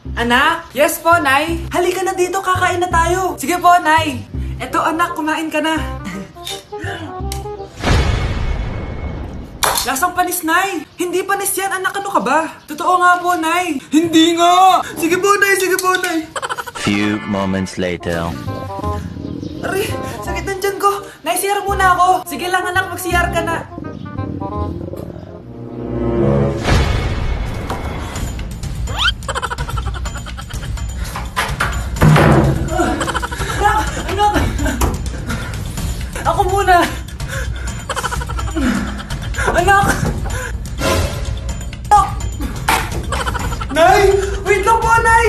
Anak? Yes po, Nay. Halika na dito, kakain na tayo. Sige po, Nay. Eto anak, kumain ka na. Lasang panis, Nay. Hindi panis yan, anak. Ano ka ba? Totoo nga po, Nay. Hindi nga. Sige po, Nay. Sige po, Nay. Few moments later. Aray, sakit ng tiyan ko. Nay, CR muna ako. Sige lang, anak. Mag-CR ka na. Anak! Ako muna! Anak! Anak! Nay! Wait lang po, Nay!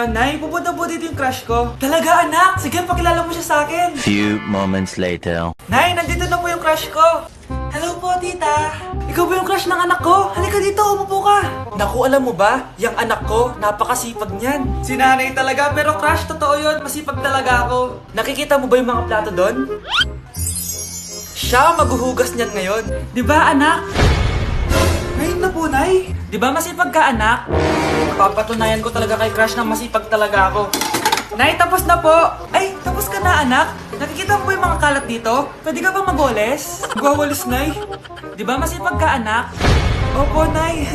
Nay, pupunta po dito yung crush ko. Talaga, anak? Sige, pakilala mo siya sa akin. Few moments later. Nay, nandito na po yung crush ko. Hello po, tita. Ikaw ba yung crush ng anak ko? Halika dito, umupo ka. Naku, alam mo ba? Yung anak ko, napakasipag niyan. Si nanay talaga, pero crush, totoo yun. Masipag talaga ako. Nakikita mo ba yung mga plato doon? Siya maghuhugas niyan ngayon. Di ba, anak? Ngayon na po, Nay. Di ba masipag ka, anak? Papatunayan ko talaga kay crush na masipag talaga ako. Nay, tapos na po. Ay, tapos ka na, anak. Nakikita mo ba yung mga kalat dito? Pwede ka bang magwalis? Magwawalis, Nay. Di ba masipag ka, anak? Opo, Nay.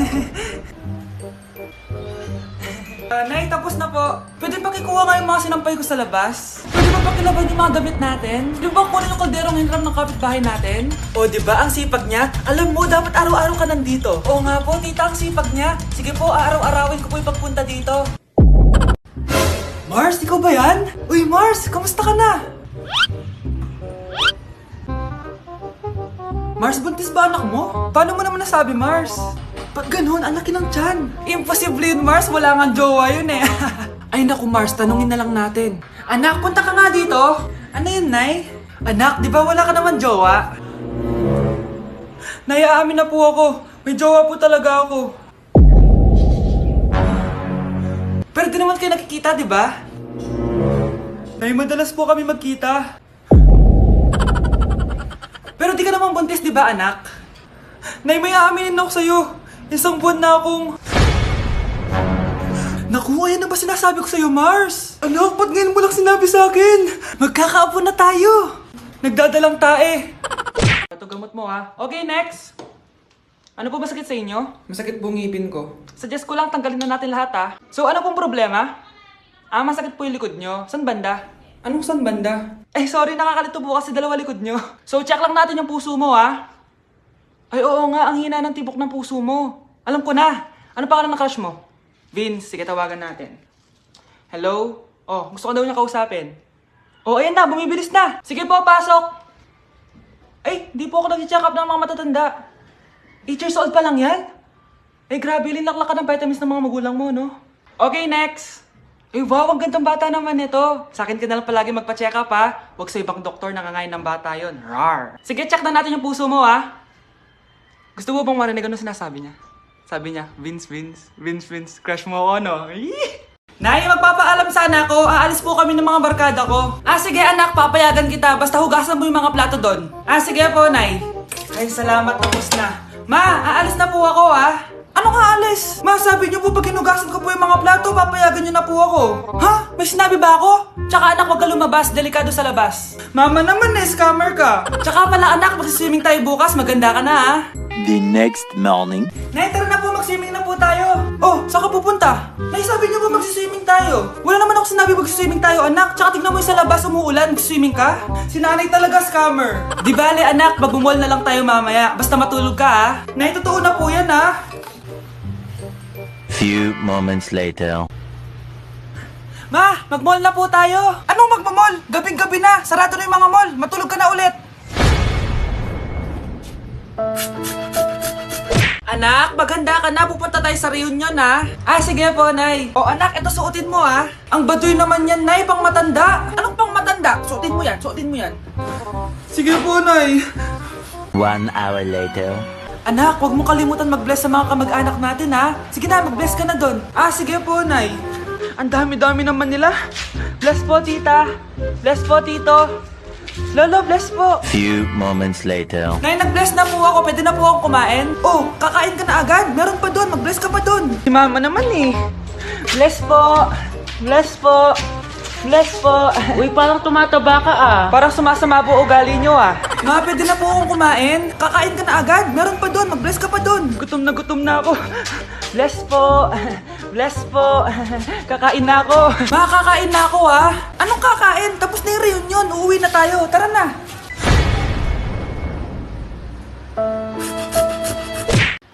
Nay, tapos na po. Pwede pa kikuha nga yung mga sinampay ko sa labas? Pwede ba pakilaban yung mga damit natin? Di ba kunin yung kalderong hinram ng kapitbahay natin? O, di ba ang sipag niya? Alam mo, dapat araw-araw ka nandito. Oo nga po, tita, ang sipag niya. Sige po, araw-arawin ko po yung pagpunta dito. Mars, ikaw ba yan? Uy, Mars, kamusta ka na? Mars, buntis ba anak mo? Paano mo naman nasabi, Mars? Ba't ganun? Ang laki ng tiyan. Imposible yun, Mars. Wala nga jowa yun eh. Ay naku, Mars. Tanungin na lang natin. Anak, punta ka nga dito. Ano yun, Nay? Anak, di ba wala ka naman jowa? Nay, aamin na po ako. May jowa po talaga ako. Pero di naman kayo nakikita, di ba? Nay, madalas po kami magkita. Pero di ka naman buntis, di ba, anak? Nay, may aaminin ako sa'yo. Isang buwan na akong... Naku, ayan na ba sinasabi ko sa'yo, Mars? Anak, ba't ngayon mo lang sinabi sa akin? Magkakaapo na tayo. Nagdadalang tae. Ito gamot mo, ha? Okay, next. Ano po masakit sa inyo? Masakit po ngipin ko. Suggest ko lang tanggalin na natin lahat, ha? So, ano pong problema? Masakit po yung likod nyo. San banda? Anong san banda? Sorry, nakakalito po kasi dalawa likod nyo. So, check lang natin yung puso mo, ha? Ay, oo nga, ang hina ng tibok ng puso mo. Alam ko na. Ano pangalan ng crush mo? Vince, sige, tawagan natin. Hello? Oh, gusto ko daw niya kausapin. Oh, ayan na, bumibilis na. Sige po, pasok. Ay, di po ako nag-check up ng mga matatanda. 8 years old pa lang yan? Grabe, linlaklak ka ng vitamins ng mga magulang mo, no? Okay, next. Wow, ang gandang bata naman ito. Sa akin ka na lang palagi magpa-check up, ha? Huwag sa ibang doktor nangangain ng bata yon. Rar. Sige, check na natin yung puso mo, ha? Gusto mo bang marinig ano sinasabi niya? Sabi niya, Vince, crush mo ako, no? Nay, magpapaalam sana ako. Aalis po kami ng mga barkada ko. Sige anak, papayagan kita. Basta hugasan mo yung mga plato doon. Sige po, Nay. Ay, salamat. Tapos na. Ma, aalis na po ako, ha? Anong aalis? Ma, sabi niyo po pag hinugasan ko po yung mga plato, papayagan niyo na po ako. Ha? May sinabi ba ako? Tsaka anak, huwag ka lumabas. Delikado sa labas. Mama naman, scammer ka. Tsaka pala anak, magsiswimming tayo bukas. Maganda ka na, ha? The next morning. Nay, tara na po, mag-swimming na po tayo. Oh, saan ka pupunta? Nay, sabi niyo po mag-swimming tayo. Wala naman ako sinabi mag-swimming tayo, anak. Tsaka tignan mo yung sa labas, umuulan, mag-swimming ka. Si nanay talaga scammer. Di bale, anak, mag-mall na lang tayo mamaya. Basta matulog ka, ha? Nay, totoo na po yan, ha? Few moments later. Ma, mag-mall na po tayo. Anong mag-mall? Gabing-gabi na. Sarado na yung mga mall. Matulog ka na ulit. Anak, maganda ka na. Pupunta tayo sa reunion, ha? Sige po, Nay. O anak, ito suotin mo, ha? Ang baduy naman yan, Nay. Pang matanda. Anong pang matanda? Suotin mo yan, suotin mo yan. Sige po, Nay. 1 hour later. Anak, huwag mo kalimutan mag-bless sa mga kamag-anak natin, ha? Sige na, mag-bless ka na doon. Sige po, Nay. Ang dami-dami naman nila. Bless po, tita. Bless po, tito. Lolo, bless po. Few moments later. Nay, nag-bless na po ako. Pwede na po akong kumain. Oh, kakain ka na agad. Meron pa doon. Mag-bless ka pa doon. Si mama naman eh. Bless po. Bless po. Bless po. Uy, parang tumataba ka ah. Parang sumasama po ugali nyo ah. Ma, pwede na po akong kumain. Kakain ka na agad. Meron pa doon. Mag-bless ka pa doon. Gutom na ako. Bless po. Bless po. Kakain na ako. Ma, kakain na ako ah. Anong kakain? Tapos na yung reunion. Uuwi na tayo. Tara na.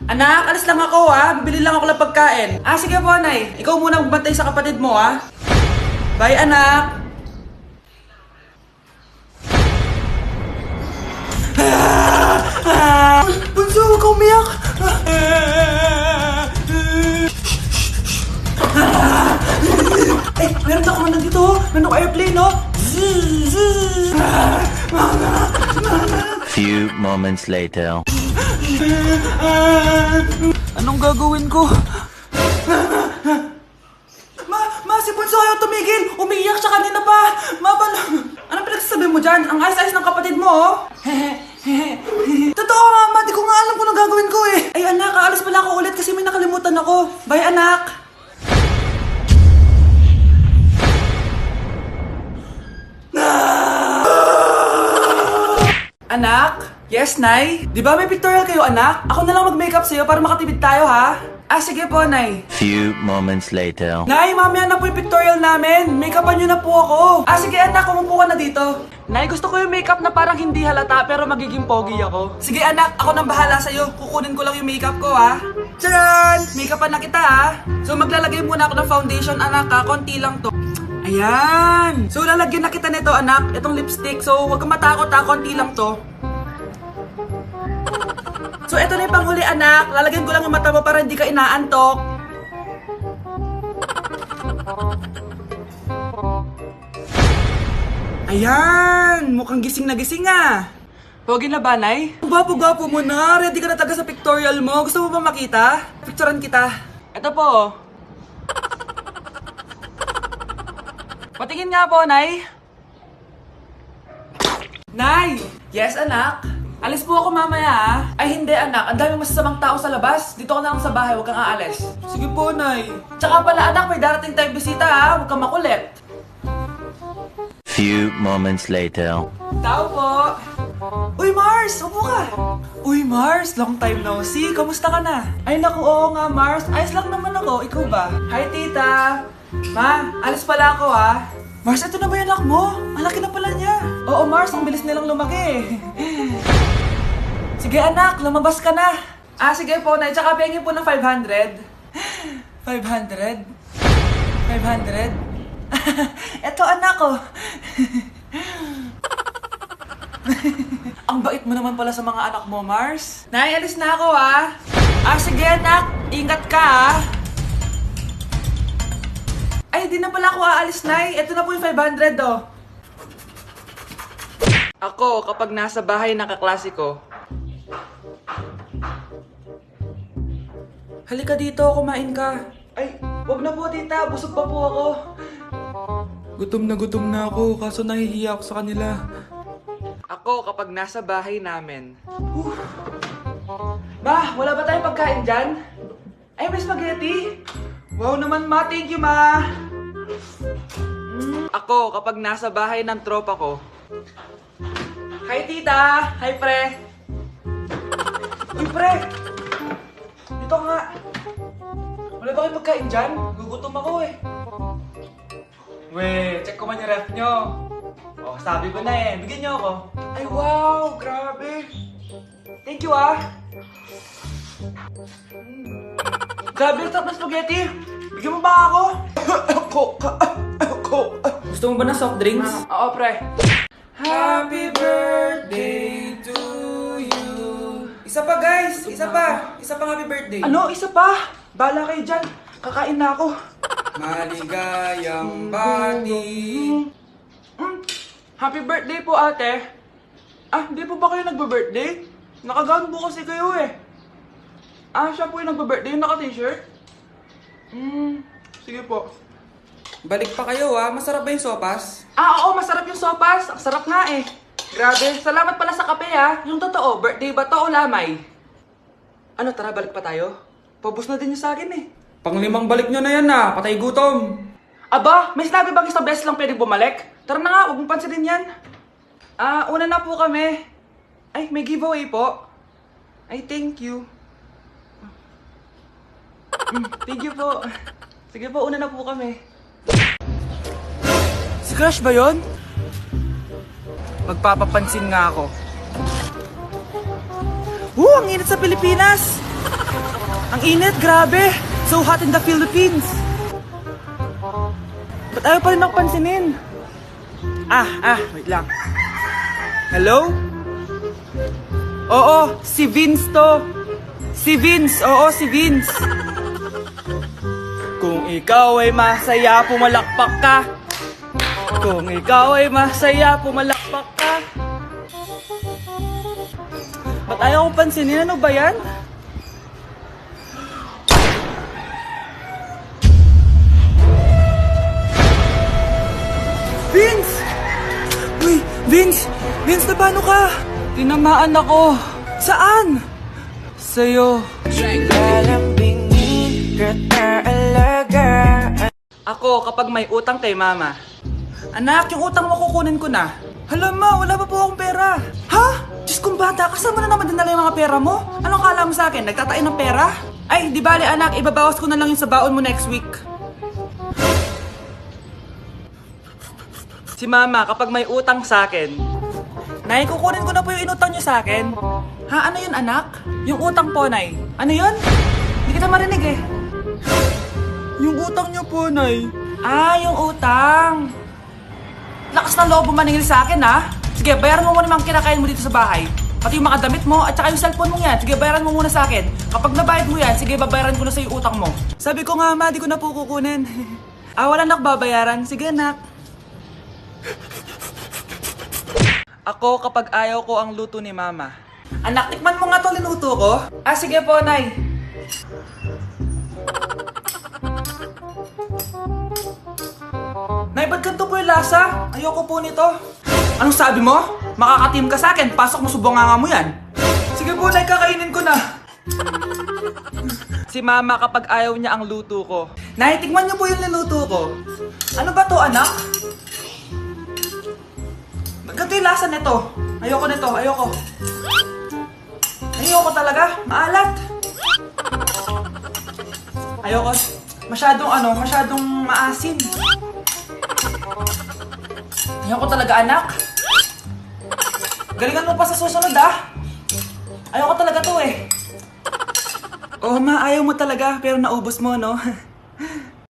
Anak, alis lang ako ah. Bibili lang ako ng pagkain. Ah, sige po, Nay. Ikaw muna magbantay sa kapatid mo ah. Bye, anak. Bunso, huwag ka umiyak. Meron ako man dito. Meron ako airplane, no? Few moments later. Anong gagawin ko? Ma, si Bunso ayaw tumigil. Umiiyak siya kanina pa. Ma, anong pinagsasabi mo dyan? Ang ayos-ayos ng kapatid mo, oh. Totoo, Mama. Di ko nga alam kung anong gagawin ko, eh. Ay, anak, aalis pala ako ulit kasi may nakalimutan ako. Bye, anak. Anak? Yes, Nay? Di ba may pictorial kayo, anak? Ako na lang mag-makeup sa'yo para makatipid tayo, ha? Ah, sige po, Nay. Few moments later. Nay, mamaya na po yung pictorial namin. Make-upan nyo na po ako. Ah, sige anak, umupo ka na dito. Nay, gusto ko yung makeup na parang hindi halata pero magiging pogi ako. Sige anak, ako nang bahala sa'yo. Kukunin ko lang yung makeup ko, ha? Tcharan! Make-upan na kita, ha? So, maglalagay muna ako ng foundation, anak, ha? Konti lang to. Ayan! So, lalagyan na kita nito, anak. Itong lipstick. So, huwag kang matakot, ha? Konti lang to. So, ito na yung panghuli, anak. Lalagyan ko lang yung mata mo para hindi ka inaantok. Ayan! Mukhang gising na gising, ah. Pogi na ba, Nay? Gwapo-gwapo mo na. Ready ka na taga sa pictorial mo. Gusto mo ba makita? Picturean kita. Ito po. Patingin nga po, Nay. Nay! Yes, anak? Alis po ako mamaya, ah. Ay, hindi, anak. Ang daming masasamang tao sa labas. Dito ka na lang sa bahay. Huwag kang aalis. Sige po, Nay. Tsaka pala, anak, may darating tayong bisita, ha. Huwag kang makulit. Few moments later. Tao po. Uy, Mars! Upo ka! Uy, Mars! Long time no see. Kamusta ka na? Ay, naku, oo nga, Mars. Ayos lang naman ako. Ikaw ba? Hi, tita. Ma, alis pala ako, ha. Mars, ito na ba yung anak mo? Malaki na pala niya. Oo, Mars. Ang bilis nilang lumaki. Sige, anak. Lumabas ka na. Ah, sige po, Nay. Tsaka pengin po ng 500. 500? 500? Eto, anak ko. Ang bait mo naman pala sa mga anak mo, Mars. Nay, alis na ako, ha? Ah, sige, anak. Ingat ka, ha? Ay, di na pala ako aalis, Nay. Ito na po yung 500, oh. Ako, kapag nasa bahay ng kaklase ko. Halika dito, kumain ka. Ay, wag na po, tita. Busog pa po ako. Gutom na ako, kaso nahihiya ako sa kanila. Ako, kapag nasa bahay namin. Ma, wala ba tayong pagkain dyan? Ay, may spaghetti? Wow naman, ma. Thank you, ma. Ako, kapag nasa bahay ng tropa ko. Hi, tita. Hi, pre. Uy, pre. Dito nga. Wala ba kayong pagkain dyan? Gugutom ako, eh. We, check ko man yung ref nyo. Oh, sabi ko na eh. Bigyan nyo ako. Ay, wow! Grabe! Thank you, ah! Grabe, ang sarap na spaghetti! Bigyan mo ba ako? Gusto mo ba ng soft drinks? Oo, pre. Happy birthday to you. Isa pa, guys! Isa pa! Isa pang happy birthday. Ano? Isa pa? Bala kayo dyan. Kakain na ako. Maligayang bati. Happy birthday po, ate. Ah, hindi po ba kayo nagbe-birthday? Nakagown po kasi kayo eh. Ah, siya po yung nagbe-birthday, yung naka-t-shirt? Sige po. Balik pa kayo masarap ba yung sopas? Oo, masarap yung sopas. Ang sarap nga eh. Grabe, salamat pala sa kape Yung totoo, birthday ba to o lamay? Ano, tara balik pa tayo? Pabus na din niya sa akin eh. Panglimang balik nyo na yan patay gutom. Aba, may sinabi bang isang beses lang pwede bumalik? Tara na nga, huwag mong pansinin yan. Una na po kami. Ay, may giveaway po. Ay, thank you. Thank you po. Sige po, una na po kami. Si Crush ba yun? Magpapapansin nga ako. Ang init sa Pilipinas! Ang init, grabe! So hot in the Philippines! Ba't ayaw pa rin ako pansinin? Wait lang. Hello? Oo, si Vince to. Si Vince, oo, si Vince. Kung ikaw ay masaya, pumalakpak ka. Kung ikaw ay masaya, pumalakpak ka. Ba't ayaw kong pansinin? Ano ba yan? Vince! Uy, Vince! Vince, na paano ka? Tinamaan ako. Saan? Sa'yo. Ako kapag may utang kay mama. Anak, yung utang mo kukunin ko na. Hala ma, wala pa po akong pera. Ha? Diyos kong bata, kasama na naman dinala yung mga pera mo? Anong kala mo sa akin? Nagtatain ng pera? Ay, di bale anak, ibabawas ko na lang yung sa baon mo next week. Si mama, kapag may utang sa akin, Nay, kukunin ko na po yung inutang niyo sa akin. Ha, ano yun anak? Yung utang po, Nay. Ano yun? Hindi kita marinig eh. Yung utang niyo po, Nay. Yung utang. Lakas ng loob mo maningil sa akin, ha? Sige, bayaran mo muna yung mga kinakain mo dito sa bahay. Pati yung mga damit mo at saka yung cellphone mo yan. Sige, bayaran mo muna sa akin. Kapag nabayad mo yan, sige, babayaran ko na sa yung utang mo. Sabi ko nga, ma, di ko na po kukunin. Wala na babayaran. Sige, anak. Ako kapag ayaw ko ang luto ni mama. Anak, tikman mo nga to linuto ko. Sige po, Nay. Nay, ba't ganito po yung lasa? Ayoko po nito. Anong sabi mo? Makakatim ka sa akin. Pasok mo subonganga mo yan. Sige po, Nay, kakainin ko na. Si mama kapag ayaw niya ang luto ko. Nay, tikman niyo po yung niluto ko. Ano ba to, anak? Ganito yung lasa nito. Ayoko nito, ayoko. Ayoko talaga, maalat. Ayoko. Masyadong maasim. Ayoko talaga, anak. Galingan mo pa sa susunod, Ayoko talaga to eh. Oh, ma, ayaw mo talaga, pero naubos mo, no?